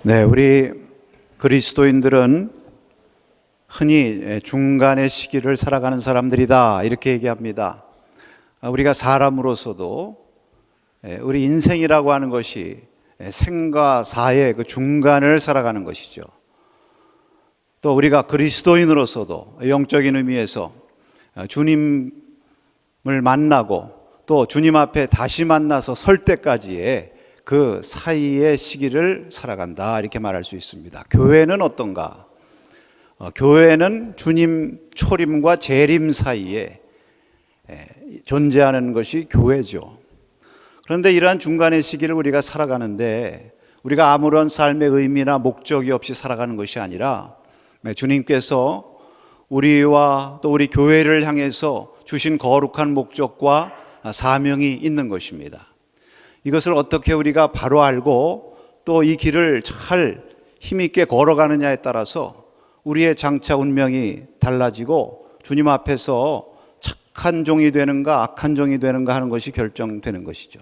네, 우리 그리스도인들은 흔히 중간의 시기를 살아가는 사람들이다 이렇게 얘기합니다. 우리가 사람으로서도 우리 인생이라고 하는 것이 생과 사의 그 중간을 살아가는 것이죠. 또 우리가 그리스도인으로서도 영적인 의미에서 주님을 만나고 또 주님 앞에 다시 만나서 설 때까지의 그 사이의 시기를 살아간다 이렇게 말할 수 있습니다. 교회는 어떤가? 교회는 주님 초림과 재림 사이에 존재하는 것이 교회죠. 그런데 이러한 중간의 시기를 우리가 살아가는데 우리가 아무런 삶의 의미나 목적이 없이 살아가는 것이 아니라 주님께서 우리와 또 우리 교회를 향해서 주신 거룩한 목적과 사명이 있는 것입니다. 이것을 어떻게 우리가 바로 알고 또 이 길을 잘 힘있게 걸어가느냐에 따라서 우리의 장차 운명이 달라지고 주님 앞에서 착한 종이 되는가 악한 종이 되는가 하는 것이 결정되는 것이죠.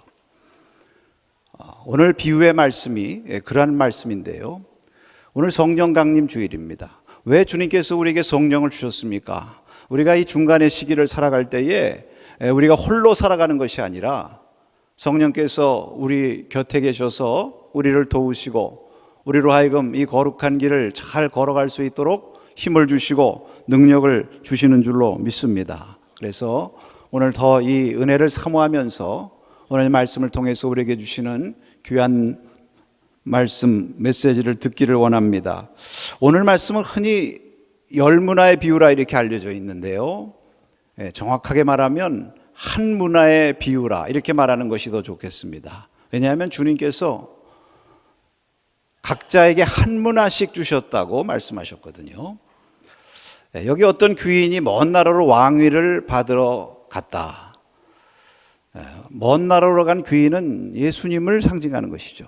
오늘 비유의 말씀이 그러한 말씀인데요. 오늘 성령 강림 주일입니다. 왜 주님께서 우리에게 성령을 주셨습니까? 우리가 이 중간의 시기를 살아갈 때에 우리가 홀로 살아가는 것이 아니라 성령께서 우리 곁에 계셔서 우리를 도우시고 우리로 하여금 이 거룩한 길을 잘 걸어갈 수 있도록 힘을 주시고 능력을 주시는 줄로 믿습니다. 그래서 오늘 더 이 은혜를 사모하면서 오늘 말씀을 통해서 우리에게 주시는 귀한 말씀 메시지를 듣기를 원합니다. 오늘 말씀은 흔히 열문화의 비유라 이렇게 알려져 있는데요. 정확하게 말하면 한 문화의 비유라 이렇게 말하는 것이 더 좋겠습니다. 왜냐하면 주님께서 각자에게 한 문화씩 주셨다고 말씀하셨거든요. 여기 어떤 귀인이 먼 나라로 왕위를 받으러 갔다. 먼 나라로 간 귀인은 예수님을 상징하는 것이죠.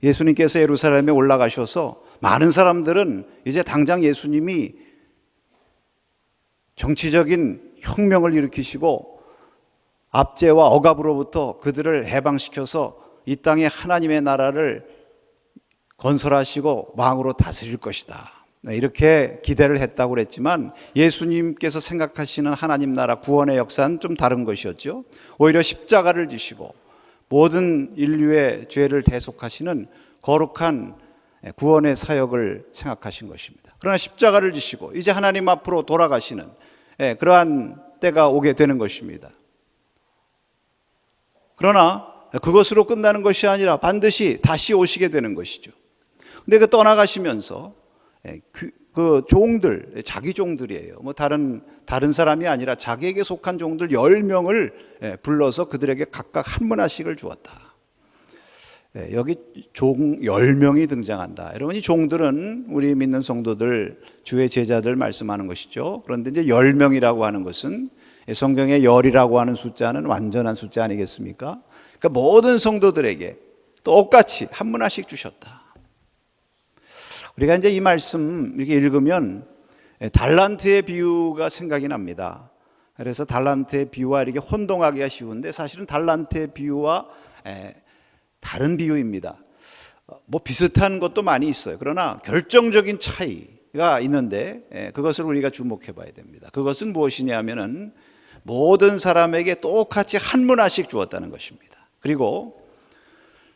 예수님께서 예루살렘에 올라가셔서 많은 사람들은 이제 당장 예수님이 정치적인 혁명을 일으키시고 압제와 억압으로부터 그들을 해방시켜서 이 땅에 하나님의 나라를 건설하시고 왕으로 다스릴 것이다. 이렇게 기대를 했다고 그랬지만 예수님께서 생각하시는 하나님 나라 구원의 역사는 좀 다른 것이었죠. 오히려 십자가를 지시고 모든 인류의 죄를 대속하시는 거룩한 구원의 사역을 생각하신 것입니다. 그러나 십자가를 지시고 이제 하나님 앞으로 돌아가시는 그러한 때가 오게 되는 것입니다. 그러나 그것으로 끝나는 것이 아니라 반드시 다시 오시게 되는 것이죠. 근데 그 떠나가시면서 그 종들, 자기 종들이에요. 뭐 다른 사람이 아니라 자기에게 속한 종들 10명을 불러서 그들에게 각각 한 문화씩을 주었다. 여기 종 10명이 등장한다. 여러분, 이 종들은 우리 믿는 성도들, 주의 제자들 말씀하는 것이죠. 그런데 이제 10명이라고 하는 것은 성경의 열이라고 하는 숫자는 완전한 숫자 아니겠습니까? 그러니까 모든 성도들에게 똑같이 한 문화씩 주셨다. 우리가 이제 이 말씀 이렇게 읽으면 달란트의 비유가 생각이 납니다. 그래서 달란트의 비유와 이렇게 혼동하기가 쉬운데 사실은 달란트의 비유와 다른 비유입니다. 뭐 비슷한 것도 많이 있어요. 그러나 결정적인 차이가 있는데 그것을 우리가 주목해 봐야 됩니다. 그것은 무엇이냐 하면은 모든 사람에게 똑같이 한 문화씩 주었다는 것입니다. 그리고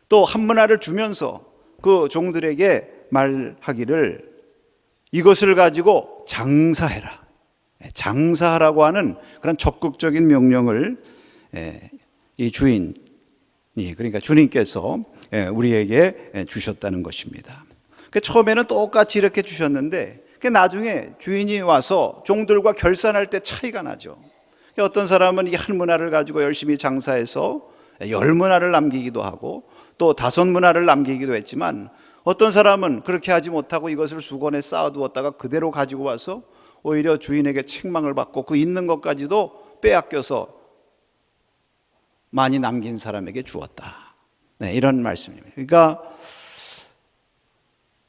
또 한 문화를 주면서 그 종들에게 말하기를 이것을 가지고 장사해라. 장사하라고 하는 그런 적극적인 명령을 이 주인이, 그러니까 주님께서 우리에게 주셨다는 것입니다. 처음에는 똑같이 이렇게 주셨는데 나중에 주인이 와서 종들과 결산할 때 차이가 나죠. 어떤 사람은 이 한 문화를 가지고 열심히 장사해서 10문화를 남기기도 하고 또 5문화를 남기기도 했지만 어떤 사람은 그렇게 하지 못하고 이것을 수건에 쌓아두었다가 그대로 가지고 와서 오히려 주인에게 책망을 받고 그 있는 것까지도 빼앗겨서 많이 남긴 사람에게 주었다. 이런 말씀입니다. 그러니까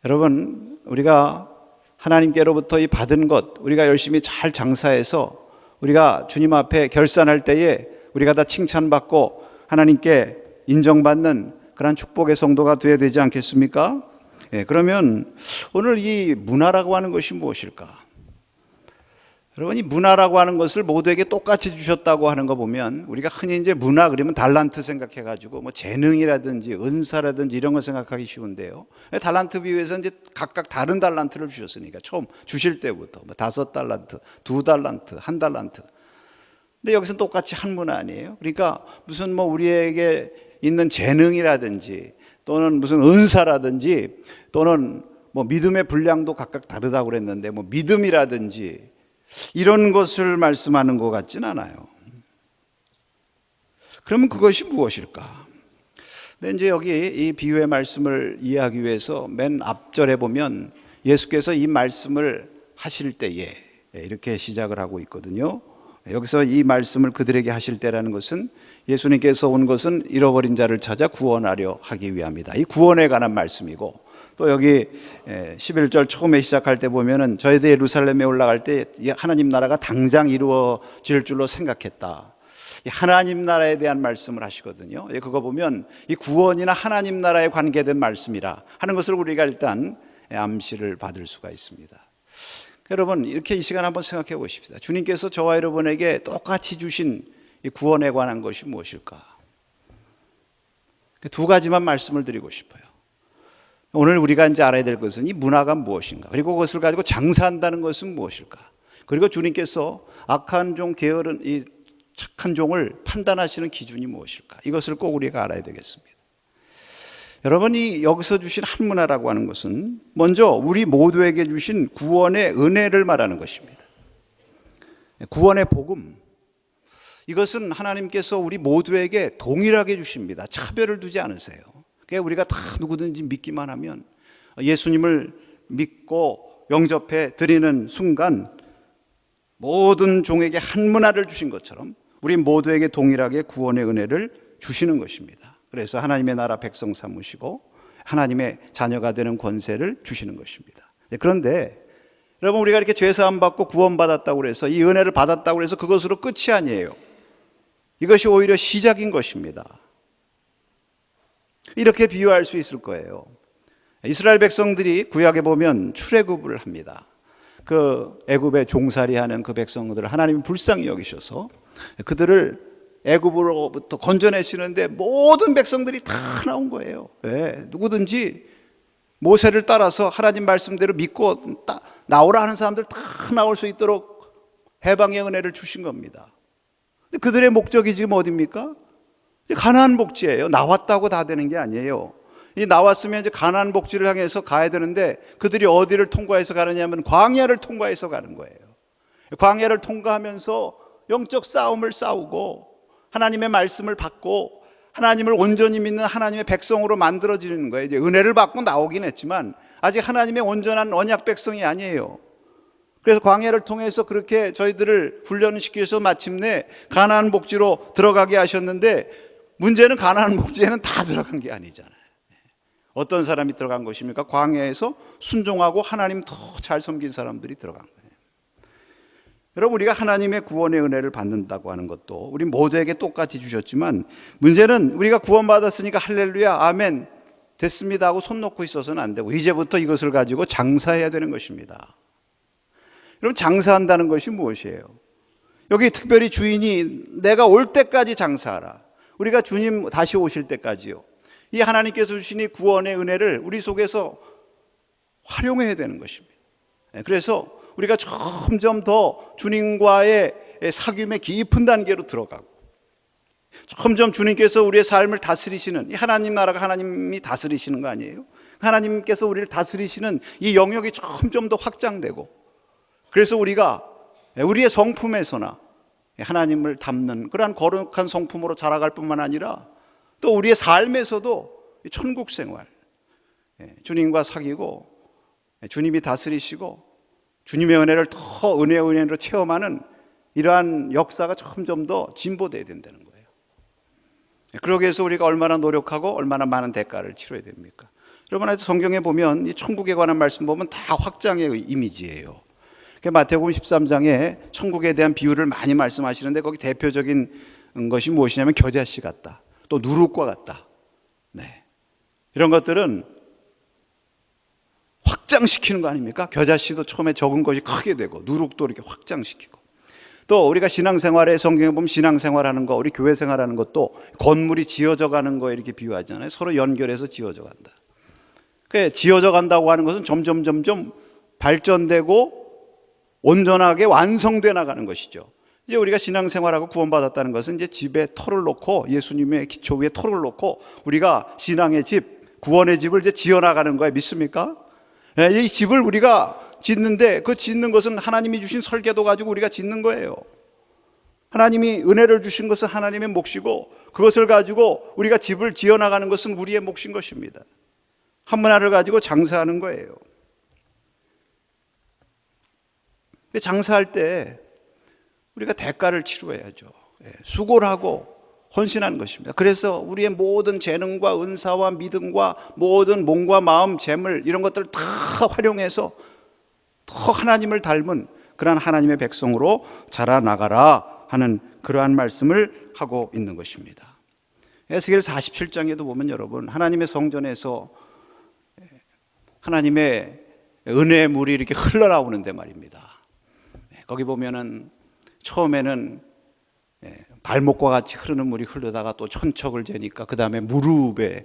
여러분, 우리가 하나님께로부터 이 받은 것 우리가 열심히 잘 장사해서 우리가 주님 앞에 결산할 때에 우리가 다 칭찬받고 하나님께 인정받는 그런 축복의 성도가 되어야 되지 않겠습니까? 그러면 오늘 이 문화라고 하는 것이 무엇일까? 여러분, 이 문화라고 하는 것을 모두에게 똑같이 주셨다고 하는 거 보면 우리가 흔히 이제 문화 그러면 달란트 생각해가지고 뭐 재능이라든지 은사라든지 이런 거 생각하기 쉬운데요. 달란트 비유에서 이제 각각 다른 달란트를 주셨으니까 처음 주실 때부터 뭐 5달란트, 2달란트, 1달란트. 근데 여기서는 똑같이 한 문화 아니에요? 그러니까 무슨 뭐 우리에게 있는 재능이라든지 또는 무슨 은사라든지 또는 뭐 믿음의 분량도 각각 다르다고 그랬는데 뭐 믿음이라든지 이런 것을 말씀하는 것 같진 않아요. 그러면 그것이 무엇일까? 근데 이제 여기 이 비유의 말씀을 이해하기 위해서 맨 앞절에 보면 예수께서 이 말씀을 하실 때에 이렇게 시작을 하고 있거든요. 여기서 이 말씀을 그들에게 하실 때라는 것은 예수님께서 온 것은 잃어버린 자를 찾아 구원하려 하기 위함이다. 이 구원에 관한 말씀이고, 또 여기 11절 처음에 시작할 때 보면은 저희들 예루살렘에 올라갈 때 하나님 나라가 당장 이루어질 줄로 생각했다. 이 하나님 나라에 대한 말씀을 하시거든요. 그거 보면 이 구원이나 하나님 나라에 관계된 말씀이라 하는 것을 우리가 일단 암시를 받을 수가 있습니다. 여러분, 이렇게 이 시간 한번 생각해 보십시다. 주님께서 저와 여러분에게 똑같이 주신 이 구원에 관한 것이 무엇일까? 두 가지만 말씀을 드리고 싶어요. 오늘 우리가 이제 알아야 될 것은 이 문화가 무엇인가, 그리고 그것을 가지고 장사한다는 것은 무엇일까, 그리고 주님께서 악한 종, 게으른 이 착한 종을 판단하시는 기준이 무엇일까, 이것을 꼭 우리가 알아야 되겠습니다. 여러분이 여기서 주신 한 문화라고 하는 것은 먼저 우리 모두에게 주신 구원의 은혜를 말하는 것입니다. 구원의 복음, 이것은 하나님께서 우리 모두에게 동일하게 주십니다. 차별을 두지 않으세요. 그러니까 우리가 다 누구든지 믿기만 하면, 예수님을 믿고 영접해 드리는 순간 모든 종에게 한 문화를 주신 것처럼 우리 모두에게 동일하게 구원의 은혜를 주시는 것입니다. 그래서 하나님의 나라 백성 삼으시고 하나님의 자녀가 되는 권세를 주시는 것입니다. 그런데 여러분, 우리가 이렇게 죄 사함 받고 구원받았다고 해서 이 은혜를 받았다고 해서 그것으로 끝이 아니에요. 이것이 오히려 시작인 것입니다. 이렇게 비유할 수 있을 거예요. 이스라엘 백성들이 구약에 보면 출애굽을 합니다. 그 애굽에 종살이하는 그 백성들을 하나님이 불쌍히 여기셔서 그들을 애굽으로부터 건져내시는데 모든 백성들이 다 나온 거예요. 누구든지 모세를 따라서 하나님 말씀대로 믿고 나오라 하는 사람들 다 나올 수 있도록 해방의 은혜를 주신 겁니다. 그들의 목적이 지금 어디입니까? 가나안 복지예요. 나왔다고 다 되는 게 아니에요. 이 나왔으면 이제 가나안 복지를 향해서 가야 되는데 그들이 어디를 통과해서 가느냐면 광야를 통과해서 가는 거예요. 광야를 통과하면서 영적 싸움을 싸우고 하나님의 말씀을 받고 하나님을 온전히 믿는 하나님의 백성으로 만들어지는 거예요. 이제 은혜를 받고 나오긴 했지만 아직 하나님의 온전한 언약 백성이 아니에요. 그래서 광야를 통해서 그렇게 저희들을 훈련을 시켜서 마침내 가나안 복지로 들어가게 하셨는데, 문제는 가나안 복지에는 다 들어간 게 아니잖아요. 어떤 사람이 들어간 것입니까? 광야에서 순종하고 하나님 더 잘 섬긴 사람들이 들어간 거예요. 여러분, 우리가 하나님의 구원의 은혜를 받는다고 하는 것도 우리 모두에게 똑같이 주셨지만, 문제는 우리가 구원받았으니까 할렐루야 아멘 됐습니다 하고 손 놓고 있어서는 안 되고 이제부터 이것을 가지고 장사해야 되는 것입니다. 여러분, 장사한다는 것이 무엇이에요? 여기 특별히 주인이 내가 올 때까지 장사하라, 우리가 주님 다시 오실 때까지요, 이 하나님께서 주신 이 구원의 은혜를 우리 속에서 활용해야 되는 것입니다. 그래서 우리가 점점 더 주님과의 사귐의 깊은 단계로 들어가고, 점점 주님께서 우리의 삶을 다스리시는, 이 하나님 나라가 하나님이 다스리시는 거 아니에요? 하나님께서 우리를 다스리시는 이 영역이 점점 더 확장되고, 그래서 우리가 우리의 성품에서나 하나님을 담는 그러한 거룩한 성품으로 자라갈 뿐만 아니라 또 우리의 삶에서도 천국 생활, 주님과 사귀고 주님이 다스리시고 주님의 은혜를 더 은혜로 체험하는 이러한 역사가 점점 더 진보되어야 된다는 거예요. 그러기 위해서 우리가 얼마나 노력하고 얼마나 많은 대가를 치러야 됩니까? 여러분, 성경에 보면 이 천국에 관한 말씀 보면 다 확장의 이미지예요. 마태복음 13장에 천국에 대한 비유를 많이 말씀하시는데 거기 대표적인 것이 무엇이냐면 겨자씨 같다, 또 누룩과 같다. 이런 것들은 확장시키는 거 아닙니까? 겨자씨도 처음에 적은 것이 크게 되고 누룩도 이렇게 확장시키고, 또 우리가 신앙생활에 성경에 보면 신앙생활하는 거, 우리 교회 생활하는 것도 건물이 지어져 가는 거에 이렇게 비유하잖아요. 서로 연결해서 지어져 간다. 그 지어져 간다고 하는 것은 점점 발전되고 온전하게 완성돼 나가는 것이죠. 이제 우리가 신앙생활하고 구원받았다는 것은 이제 집에 터를 놓고, 예수님의 기초 위에 터를 놓고 우리가 신앙의 집, 구원의 집을 이제 지어 나가는 거예요. 믿습니까? 이 집을 우리가 짓는데, 그 짓는 것은 하나님이 주신 설계도 가지고 우리가 짓는 거예요. 하나님이 은혜를 주신 것은 하나님의 몫이고, 그것을 가지고 우리가 집을 지어 나가는 것은 우리의 몫인 것입니다. 한 문화를 가지고 장사하는 거예요. 근데 장사할 때 우리가 대가를 치러야죠. 수고를 하고 헌신하는 것입니다. 그래서 우리의 모든 재능과 은사와 믿음과 모든 몸과 마음, 재물 이런 것들을 다 활용해서 더 하나님을 닮은 그러한 하나님의 백성으로 자라나가라 하는 그러한 말씀을 하고 있는 것입니다. 에스겔 47장에도 보면 여러분, 하나님의 성전에서 하나님의 은혜의 물이 이렇게 흘러나오는데 말입니다. 거기 보면은 처음에는 발목과 같이 흐르는 물이 흐르다가 또 천척을 재니까 그 다음에 무릎에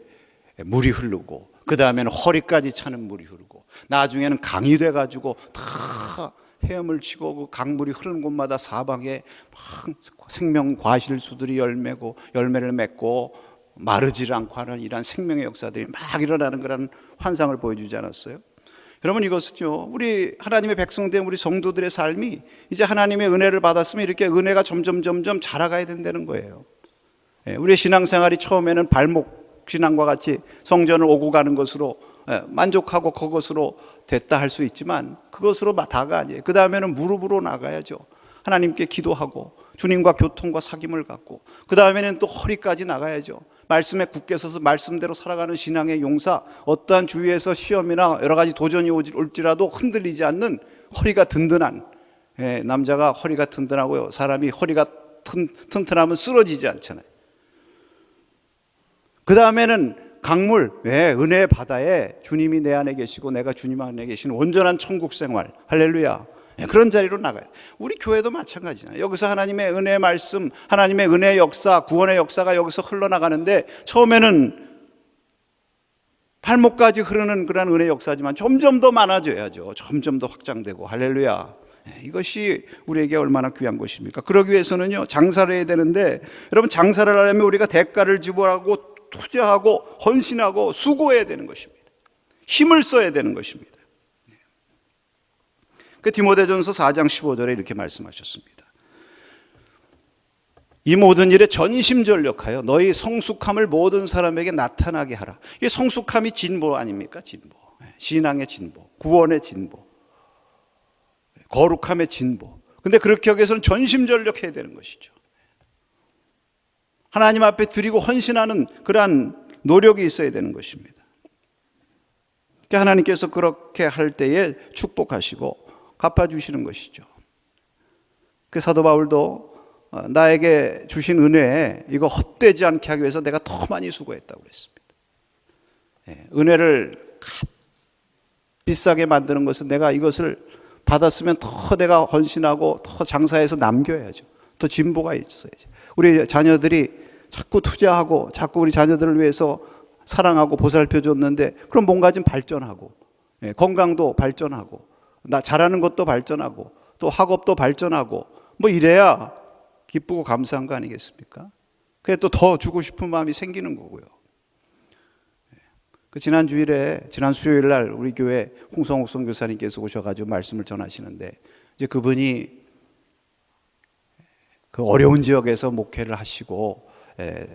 물이 흐르고, 그 다음에는 허리까지 차는 물이 흐르고, 나중에는 강이 돼가지고 다 헤엄을 치고 그 강물이 흐르는 곳마다 사방에 막 생명 과실수들이 열매를 맺고 마르지 않고 하는 이러한 생명의 역사들이 막 일어나는 그런 환상을 보여주지 않았어요? 여러분, 이것은요, 우리 하나님의 백성된 우리 성도들의 삶이 이제 하나님의 은혜를 받았으면 이렇게 은혜가 점점 자라가야 된다는 거예요. 우리의 신앙생활이 처음에는 발목 신앙과 같이 성전을 오고 가는 것으로 만족하고 그것으로 됐다 할 수 있지만, 그것으로 다가 아니에요. 그 다음에는 무릎으로 나가야죠. 하나님께 기도하고 주님과 교통과 사귐을 갖고, 그 다음에는 또 허리까지 나가야죠. 말씀에 굳게 서서 말씀대로 살아가는 신앙의 용사, 어떠한 주위에서 시험이나 여러 가지 도전이 올지라도 흔들리지 않는 허리가 든든한, 남자가 허리가 든든하고요, 사람이 허리가 튼튼하면 쓰러지지 않잖아요. 그 다음에는 강물, 은혜의 바다에 주님이 내 안에 계시고 내가 주님 안에 계시는 온전한 천국 생활, 할렐루야, 그런 자리로 나가요. 우리 교회도 마찬가지잖아요. 여기서 하나님의 은혜의 말씀, 하나님의 은혜의 역사, 구원의 역사가 여기서 흘러나가는데, 처음에는 발목까지 흐르는 그런 은혜의 역사지만 점점 더 많아져야죠. 점점 더 확장되고, 할렐루야. 이것이 우리에게 얼마나 귀한 것입니까? 그러기 위해서는요, 장사를 해야 되는데, 여러분, 장사를 하려면 우리가 대가를 지불하고 투자하고 헌신하고 수고해야 되는 것입니다. 힘을 써야 되는 것입니다. 그 디모데전서 4장 15절에 이렇게 말씀하셨습니다. 이 모든 일에 전심전력하여 너희 성숙함을 모든 사람에게 나타나게 하라. 이게 성숙함이 진보 아닙니까? 진보. 신앙의 진보, 구원의 진보, 거룩함의 진보. 근데 그렇게 하기 위해서는 전심전력해야 되는 것이죠. 하나님 앞에 드리고 헌신하는 그러한 노력이 있어야 되는 것입니다. 하나님께서 그렇게 할 때에 축복하시고 갚아주시는 것이죠. 그 사도 바울도 나에게 주신 은혜에 이거 헛되지 않게 하기 위해서 내가 더 많이 수고했다고 그랬습니다. 은혜를 비싸게 만드는 것은 내가 이것을 받았으면 더 내가 헌신하고 더 장사해서 남겨야죠. 더 진보가 있어야죠. 우리 자녀들이 자꾸 투자하고 자꾸 우리 자녀들을 위해서 사랑하고 보살펴줬는데, 그럼 뭔가 좀 발전하고, 건강도 발전하고, 나 잘하는 것도 발전하고, 또 학업도 발전하고, 뭐 이래야 기쁘고 감사한 거 아니겠습니까? 그래 또 더 주고 싶은 마음이 생기는 거고요. 그 지난 수요일 날 우리 교회 홍성욱 선교사님께서 오셔가지고 말씀을 전하시는데, 이제 그분이 그 어려운 지역에서 목회를 하시고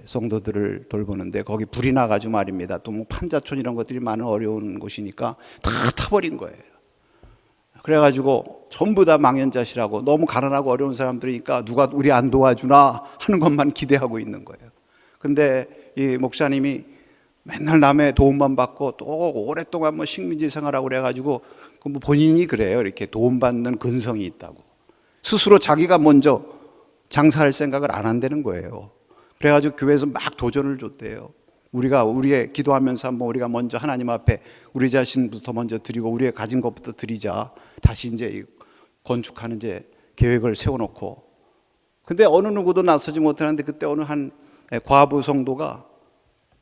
성도들을 돌보는데, 거기 불이 나가지고 말입니다. 또 뭐 판자촌 이런 것들이 많은 어려운 곳이니까 다 타버린 거예요. 그래가지고 전부 다 망연자실하고 너무 가난하고 어려운 사람들이니까 누가 우리 안 도와주나 하는 것만 기대하고 있는 거예요. 근데 이 목사님이 맨날 남의 도움만 받고 또 오랫동안 뭐 식민지 생활하고 그래가지고 뭐 본인이 그래요. 이렇게 도움받는 근성이 있다고. 스스로 자기가 먼저 장사할 생각을 안 한다는 거예요. 그래가지고 교회에서 막 도전을 줬대요. 우리가 우리의 기도하면서 한번 우리가 먼저 하나님 앞에 우리 자신부터 먼저 드리고 우리의 가진 것부터 드리자. 다시 이제 건축하는 이제 계획을 세워놓고. 근데 어느 누구도 나서지 못하는데 그때 어느 한 과부 성도가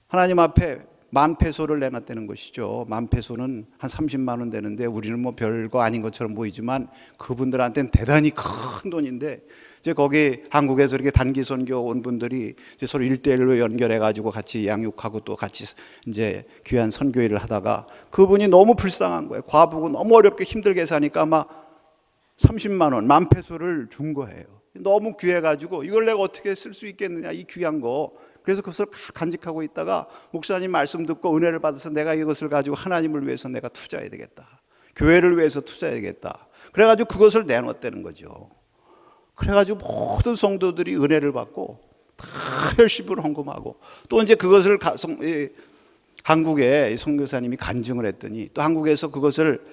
하나님 앞에 10,000페소를 내놨다는 것이죠. 10,000페소는 한 30만 원 되는데 우리는 뭐 별거 아닌 것처럼 보이지만 그분들한테는 대단히 큰 돈인데, 이제 거기 한국에서 이렇게 단기 선교 온 분들이 이제 서로 1대1로 연결해 가지고 같이 양육하고 또 같이 이제 귀한 선교일을 하다가 그분이 너무 불쌍한 거예요. 과부고 너무 어렵게 힘들게 사니까 아마 30만 원, 10,000페소를 준 거예요. 너무 귀해 가지고 이걸 내가 어떻게 쓸 수 있겠느냐, 이 귀한 거. 그래서 그것을 간직하고 있다가 목사님 말씀 듣고 은혜를 받아서 내가 이것을 가지고 하나님을 위해서 내가 투자해야 되겠다, 교회를 위해서 투자해야 되겠다, 그래가지고 그것을 내놓았다는 거죠. 그래가지고 모든 성도들이 은혜를 받고 다 열심히 헌금하고, 또 이제 그것을 한국에 선교사님이 간증을 했더니 또 한국에서 그것을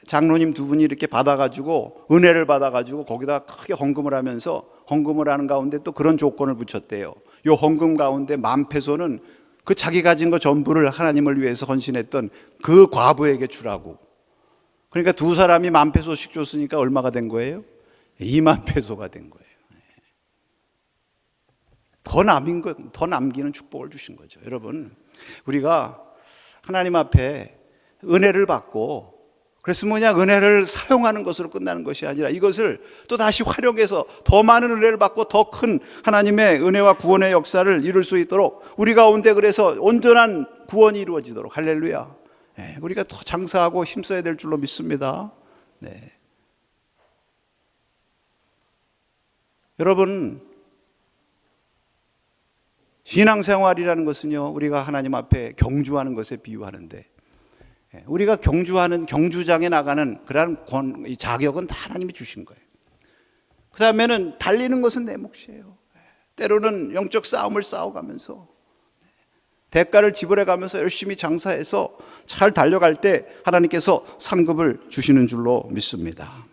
장로님 두 분이 이렇게 받아가지고 은혜를 받아가지고 거기다 크게 헌금을 하면서, 헌금을 하는 가운데 또 그런 조건을 붙였대요. 요 헌금 가운데 10,000페소는 그 자기 가진 거 전부를 하나님을 위해서 헌신했던 그 과부에게 주라고. 그러니까 두 사람이 10,000페소씩 줬으니까 얼마가 된 거예요? 20,000페소가 된 거예요. 더 남기는 축복을 주신 거죠. 여러분, 우리가 하나님 앞에 은혜를 받고, 그래서 뭐냐, 은혜를 사용하는 것으로 끝나는 것이 아니라 이것을 또 다시 활용해서 더 많은 은혜를 받고 더 큰 하나님의 은혜와 구원의 역사를 이룰 수 있도록 우리 가운데, 그래서 온전한 구원이 이루어지도록, 할렐루야, 우리가 더 장사하고 힘써야 될 줄로 믿습니다. 여러분, 신앙생활이라는 것은요, 우리가 하나님 앞에 경주하는 것에 비유하는데, 우리가 경주장에 나가는 그러한 자격은 다 하나님이 주신 거예요. 그 다음에는 달리는 것은 내 몫이에요. 때로는 영적 싸움을 싸워가면서 대가를 지불해가면서 열심히 장사해서 잘 달려갈 때 하나님께서 상급을 주시는 줄로 믿습니다.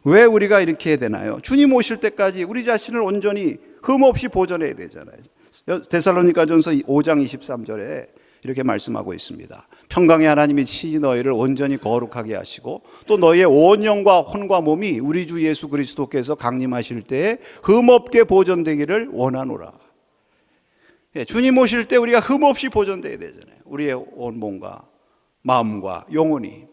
왜 우리가 이렇게 해야 되나요? 주님 오실 때까지 우리 자신을 온전히 흠없이 보존해야 되잖아요. 데살로니가전서 5장 23절에 이렇게 말씀하고 있습니다. 평강의 하나님이 친히 너희를 온전히 거룩하게 하시고 또 너희의 온 영과 혼과 몸이 우리 주 예수 그리스도께서 강림하실 때에 흠없게 보존되기를 원하노라. 주님 오실 때 우리가 흠없이 보존되어야 되잖아요. 우리의 온 몸과 마음과 영혼이.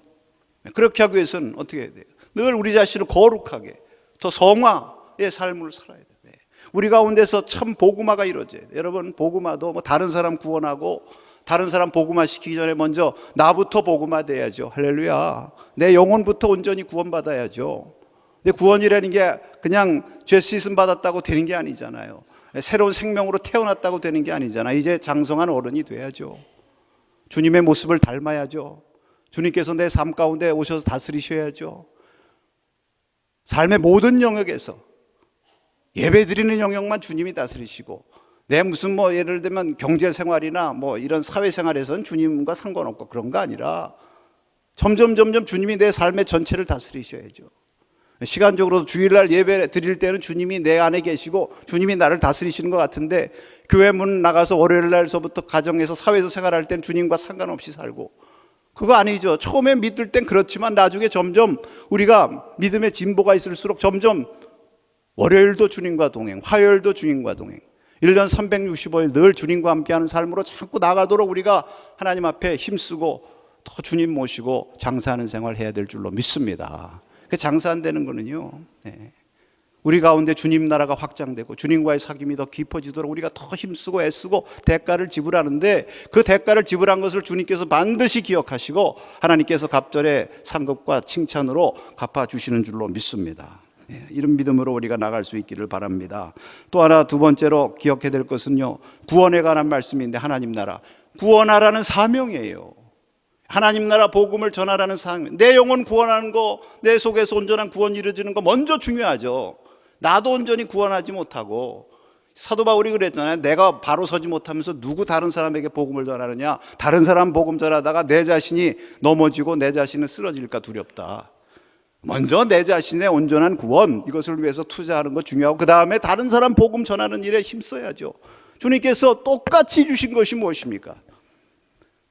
그렇게 하기 위해서는 어떻게 해야 돼요? 늘 우리 자신을 거룩하게, 더 성화의 삶을 살아야 돼요. 우리 가운데서 참 복음화가 이루어져요. 여러분, 복음화도 뭐 다른 사람 구원하고 다른 사람 복음화 시키기 전에 먼저 나부터 복음화 돼야죠. 할렐루야. 내 영혼부터 온전히 구원받아야죠. 근데 구원이라는 게 그냥 죄 씻음 받았다고 되는 게 아니잖아요. 새로운 생명으로 태어났다고 되는 게 아니잖아요. 이제 장성한 어른이 돼야죠. 주님의 모습을 닮아야죠. 주님께서 내 삶 가운데 오셔서 다스리셔야죠. 삶의 모든 영역에서 예배 드리는 영역만 주님이 다스리시고, 내 무슨 뭐 예를 들면 경제 생활이나 뭐 이런 사회 생활에서는 주님과 상관없고 그런 거 아니라 점점 주님이 내 삶의 전체를 다스리셔야죠. 시간적으로 주일날 예배 드릴 때는 주님이 내 안에 계시고 주님이 나를 다스리시는 것 같은데, 교회 문 나가서 월요일 날서부터 가정에서 사회에서 생활할 때는 주님과 상관없이 살고, 그거 아니죠. 처음에 믿을 땐 그렇지만 나중에 점점 우리가 믿음의 진보가 있을수록 점점 월요일도 주님과 동행, 화요일도 주님과 동행, 1년 365일 늘 주님과 함께하는 삶으로 자꾸 나가도록 우리가 하나님 앞에 힘쓰고 더 주님 모시고 장사하는 생활을 해야 될 줄로 믿습니다. 그 장사 안 되는 거는요, 우리 가운데 주님 나라가 확장되고 주님과의 사귐이 더 깊어지도록 우리가 더 힘쓰고 애쓰고 대가를 지불하는데, 그 대가를 지불한 것을 주님께서 반드시 기억하시고 하나님께서 갑절의 상급과 칭찬으로 갚아주시는 줄로 믿습니다. 이런 믿음으로 우리가 나갈 수 있기를 바랍니다. 또 하나, 두 번째로 기억해야 될 것은요, 구원에 관한 말씀인데, 하나님 나라 구원하라는 사명이에요. 하나님 나라 복음을 전하라는 사명. 내 영혼 구원하는 거, 내 속에서 온전한 구원이 이루어지는 거 먼저 중요하죠. 나도 온전히 구원하지 못하고, 사도 바울이 그랬잖아요. 내가 바로 서지 못하면서 누구 다른 사람에게 복음을 전하느냐. 다른 사람 복음 전하다가 내 자신이 넘어지고 내 자신은 쓰러질까 두렵다. 먼저 내 자신의 온전한 구원, 이것을 위해서 투자하는 거 중요하고, 그 다음에 다른 사람 복음 전하는 일에 힘써야죠. 주님께서 똑같이 주신 것이 무엇입니까?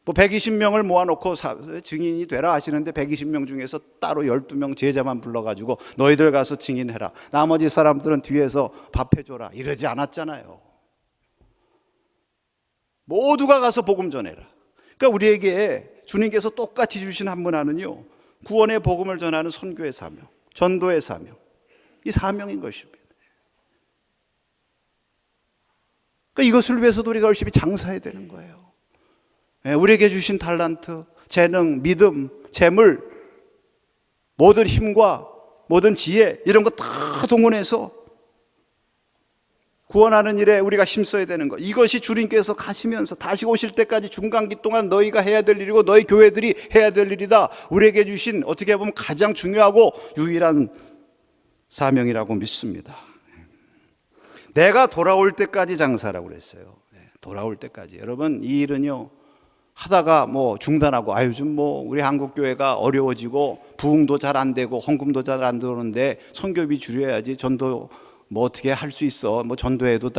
뭐 120명을 모아놓고 증인이 되라 하시는데 120명 중에서 따로 12명 제자만 불러가지고 너희들 가서 증인해라, 나머지 사람들은 뒤에서 밥해줘라, 이러지 않았잖아요. 모두가 가서 복음 전해라. 그러니까 우리에게 주님께서 똑같이 주신 한 문화는요, 구원의 복음을 전하는 선교의 사명, 전도의 사명, 이 사명인 것입니다. 그러니까 이것을 위해서도 우리가 열심히 장사해야 되는 거예요. 우리에게 주신 달란트, 재능, 믿음, 재물, 모든 힘과 모든 지혜, 이런 거 다 동원해서 구원하는 일에 우리가 힘써야 되는 것, 이것이 주님께서 가시면서 다시 오실 때까지 중간기 동안 너희가 해야 될 일이고 너희 교회들이 해야 될 일이다, 우리에게 주신 어떻게 보면 가장 중요하고 유일한 사명이라고 믿습니다. 내가 돌아올 때까지 장사라고 그랬어요. 돌아올 때까지. 여러분, 이 일은요, 하다가 뭐 중단하고, 요즘 뭐 우리 한국 교회가 어려워지고 부흥도 잘 안 되고 헌금도 잘 안 들어오는데 선교비 줄여야지, 전도 뭐 어떻게 할 수 있어, 뭐 전도해도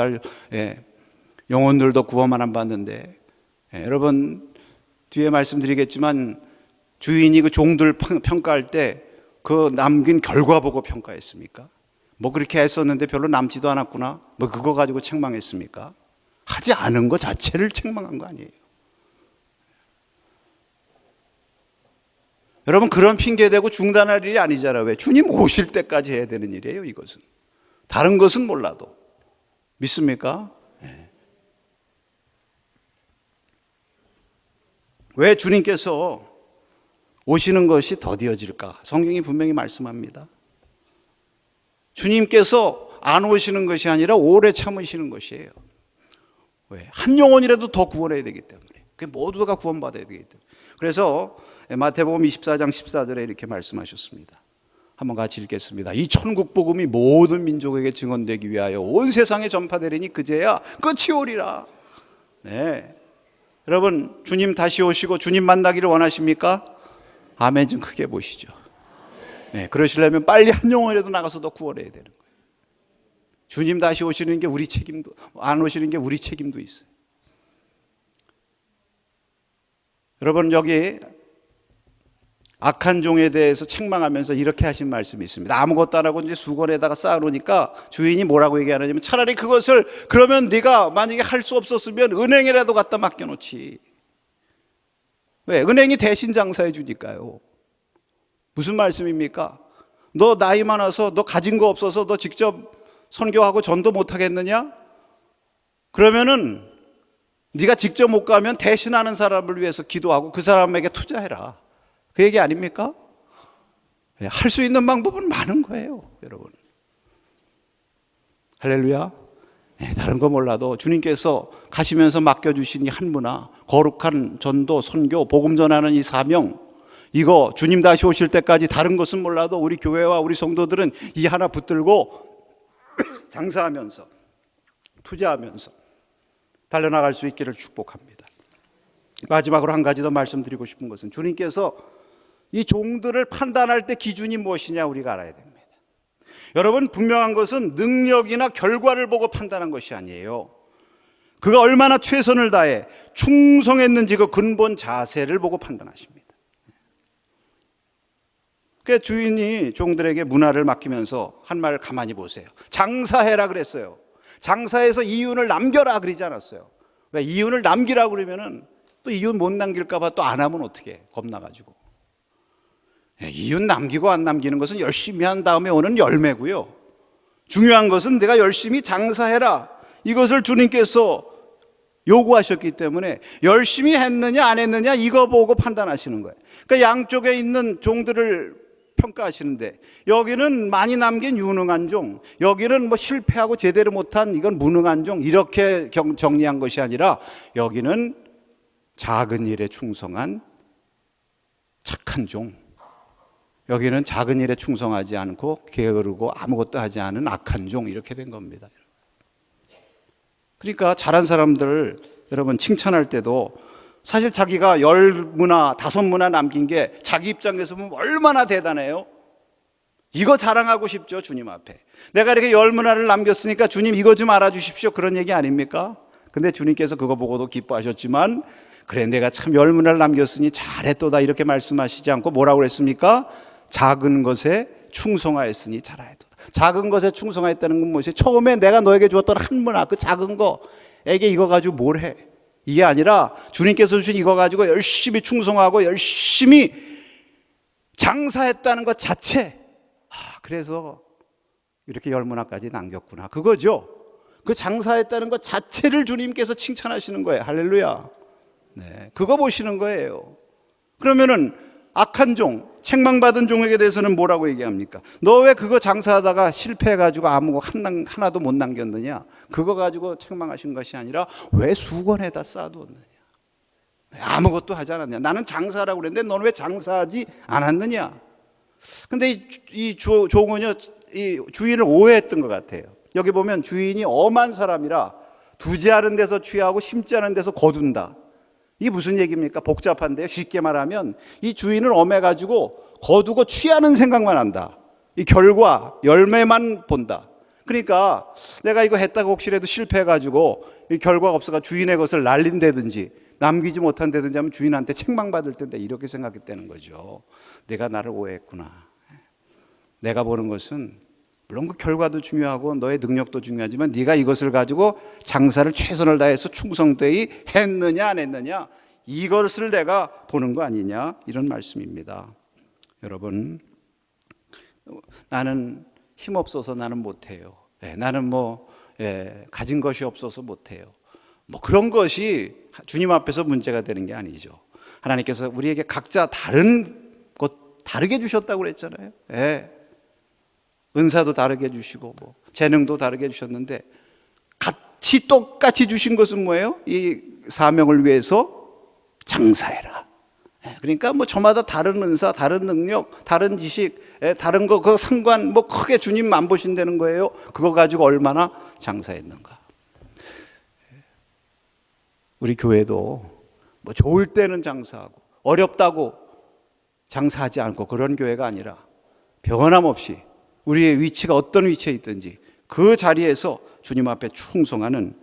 영혼들도 구원만 안 받는데, 여러분 뒤에 말씀드리겠지만 주인이 그 종들 평가할 때 그 남긴 결과 보고 평가했습니까? 뭐 그렇게 했었는데 별로 남지도 않았구나, 뭐 그거 가지고 책망했습니까? 하지 않은 것 자체를 책망한 거 아니에요. 여러분, 그런 핑계 대고 중단할 일이 아니잖아요. 왜? 주님 오실 때까지 해야 되는 일이에요, 이것은. 다른 것은 몰라도. 믿습니까? 네. 왜 주님께서 오시는 것이 더디어질까? 성경이 분명히 말씀합니다. 주님께서 안 오시는 것이 아니라 오래 참으시는 것이에요. 왜? 한 영혼이라도 더 구원해야 되기 때문에. 모두가 구원받아야 되기 때문에. 그래서 마태복음 24장 14절에 이렇게 말씀하셨습니다. 한번 같이 읽겠습니다. 이 천국 복음이 모든 민족에게 증언되기 위하여 온 세상에 전파되리니 그제야 끝이 오리라. 네. 여러분, 주님 다시 오시고 주님 만나기를 원하십니까? 아멘 좀 크게 보시죠. 네, 그러시려면 빨리 한 영혼이라도 나가서 더 구원해야 되는 거예요. 주님 다시 오시는 게 우리 책임도, 안 오시는 게 우리 책임도 있어요. 여러분, 여기 악한 종에 대해서 책망하면서 이렇게 하신 말씀이 있습니다. 아무것도 안 하고 이제 수건에다가 쌓아놓으니까 주인이 뭐라고 얘기하냐면, 차라리 그것을, 그러면 네가 만약에 할 수 없었으면 은행에라도 갖다 맡겨놓지. 왜? 은행이 대신 장사해 주니까요. 무슨 말씀입니까? 너 나이 많아서 너 가진 거 없어서 너 직접 선교하고 전도 못 하겠느냐? 그러면은 네가 직접 못 가면 대신하는 사람을 위해서 기도하고 그 사람에게 투자해라. 그 얘기 아닙니까? 할 수 있는 방법은 많은 거예요, 여러분. 할렐루야. 다른 거 몰라도 주님께서 가시면서 맡겨주신 이 한 문화, 거룩한 전도, 선교, 복음 전하는 이 사명, 이거 주님 다시 오실 때까지 다른 것은 몰라도 우리 교회와 우리 성도들은 이 하나 붙들고 장사하면서, 투자하면서 달려나갈 수 있기를 축복합니다. 마지막으로 한 가지 더 말씀드리고 싶은 것은, 주님께서 이 종들을 판단할 때 기준이 무엇이냐 우리가 알아야 됩니다. 여러분, 분명한 것은 능력이나 결과를 보고 판단한 것이 아니에요. 그가 얼마나 최선을 다해 충성했는지 그 근본 자세를 보고 판단하십니다. 그 주인이 종들에게 문화를 맡기면서 한 말을 가만히 보세요. 장사해라 그랬어요. 장사해서 이윤을 남겨라 그러지 않았어요. 왜? 이윤을 남기라 그러면은 또 이윤 못 남길까 봐 또 안 하면 어떻게 겁나가지고. 이윤 남기고 안 남기는 것은 열심히 한 다음에 오는 열매고요. 중요한 것은 내가 열심히 장사해라, 이것을 주님께서 요구하셨기 때문에 열심히 했느냐 안 했느냐 이거 보고 판단하시는 거예요. 그러니까 양쪽에 있는 종들을 평가하시는데, 여기는 많이 남긴 유능한 종, 여기는 뭐 실패하고 제대로 못한 이건 무능한 종, 이렇게 정리한 것이 아니라 여기는 작은 일에 충성한 착한 종, 여기는 작은 일에 충성하지 않고 게으르고 아무것도 하지 않은 악한 종, 이렇게 된 겁니다. 그러니까 잘한 사람들 여러분 칭찬할 때도 사실 자기가 10문화, 5문화 남긴 게 자기 입장에서 보면 얼마나 대단해요. 이거 자랑하고 싶죠, 주님 앞에. 내가 이렇게 10문화를 남겼으니까 주님 이거 좀 알아주십시오, 그런 얘기 아닙니까? 근데 주님께서 그거 보고도 기뻐하셨지만 그래 내가 참 열문을 남겼으니 잘했도다 이렇게 말씀하시지 않고 뭐라고 그랬습니까? 작은 것에 충성하였으니 잘하였도다. 작은 것에 충성하였다는 건 무엇이에요? 처음에 내가 너에게 주었던 한 문화 그 작은 거에게 이거 가지고 뭘 해? 이게 아니라 주님께서 주신 이거 가지고 열심히 충성하고 열심히 장사했다는 것 자체. 그래서 이렇게 열문화까지 남겼구나 그거죠. 그 장사했다는 것 자체를 주님께서 칭찬하시는 거예요. 할렐루야. 네, 그거 보시는 거예요. 그러면은 악한 종, 책망받은 종에게 대해서는 뭐라고 얘기합니까? 너 왜 그거 장사하다가 실패해가지고 하나도 못 남겼느냐? 그거 가지고 책망하신 것이 아니라 왜 수건에다 쌓아두었느냐? 왜 아무것도 하지 않았냐? 나는 장사라고 그랬는데 너는 왜 장사하지 않았느냐? 근데 이 종은요, 이 주인을 오해했던 것 같아요. 여기 보면 주인이 엄한 사람이라 두지 않은 데서 취하고 심지 않은 데서 거둔다. 이게 무슨 얘기입니까? 복잡한데요. 쉽게 말하면 이 주인을 엄해가지고 거두고 취하는 생각만 한다. 이 결과, 열매만 본다. 그러니까 내가 이거 했다가 혹시라도 실패해가지고 이 결과가 없어가 주인의 것을 날린다든지 남기지 못한다든지 하면 주인한테 책망받을 텐데 이렇게 생각했다는 거죠. 내가 나를 오해했구나. 내가 보는 것은 물론 그 결과도 중요하고 너의 능력도 중요하지만 네가 이것을 가지고 장사를 최선을 다해서 충성되이 했느냐 안 했느냐 이것을 내가 보는 거 아니냐 이런 말씀입니다. 여러분 나는 힘없어서 나는 못해요. 나는 가진 것이 없어서 못해요. 그런 것이 주님 앞에서 문제가 되는 게 아니죠. 하나님께서 우리에게 각자 다른 것 다르게 주셨다고 그랬잖아요. 은사도 다르게 주시고 재능도 다르게 주셨는데 같이 똑같이 주신 것은 뭐예요? 이 사명을 위해서 장사해라. 그러니까 저마다 다른 은사, 다른 능력, 다른 지식, 다른 거 그 상관 크게 주님 안 보신다는 거예요. 그거 가지고 얼마나 장사했는가. 우리 교회도 좋을 때는 장사하고 어렵다고 장사하지 않고 그런 교회가 아니라 변함없이 우리의 위치가 어떤 위치에 있든지 그 자리에서 주님 앞에 충성하는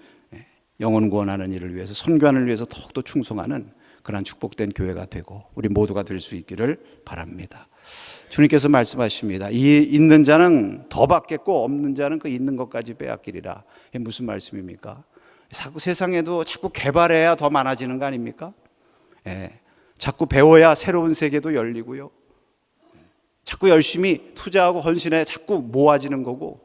영혼 구원하는 일을 위해서 선교하는 일을 위해서 더욱더 충성하는 그런 축복된 교회가 되고 우리 모두가 될 수 있기를 바랍니다. 주님께서 말씀하십니다. 이 있는 자는 더 받겠고 없는 자는 그 있는 것까지 빼앗기리라. 이게 무슨 말씀입니까? 세상에도 자꾸 개발해야 더 많아지는 거 아닙니까? 자꾸 배워야 새로운 세계도 열리고요. 자꾸 열심히 투자하고 헌신해 자꾸 모아지는 거고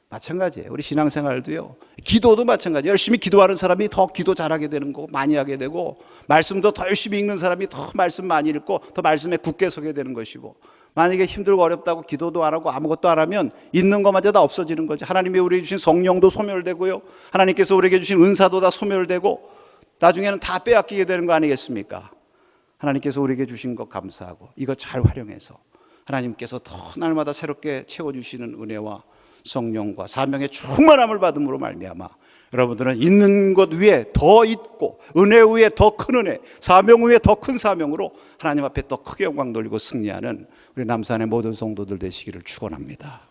마찬가지예요. 우리 신앙생활도요. 기도도 마찬가지예요. 열심히 기도하는 사람이 더 기도 잘하게 되는 거고 많이 하게 되고 말씀도 더 열심히 읽는 사람이 더 말씀 많이 읽고 더 말씀에 굳게 서게 되는 것이고 만약에 힘들고 어렵다고 기도도 안 하고 아무것도 안 하면 있는 것마저 다 없어지는 거죠. 하나님이 우리에게 주신 성령도 소멸되고요. 하나님께서 우리에게 주신 은사도 다 소멸되고 나중에는 다 빼앗기게 되는 거 아니겠습니까? 하나님께서 우리에게 주신 것 감사하고 이거 잘 활용해서 하나님께서 더 날마다 새롭게 채워주시는 은혜와 성령과 사명의 충만함을 받음으로 말미암아 여러분들은 있는 것 위에 더 있고 은혜 위에 더 큰 은혜, 사명 위에 더 큰 사명으로 하나님 앞에 더 크게 영광 돌리고 승리하는 우리 남산의 모든 성도들 되시기를 축원합니다.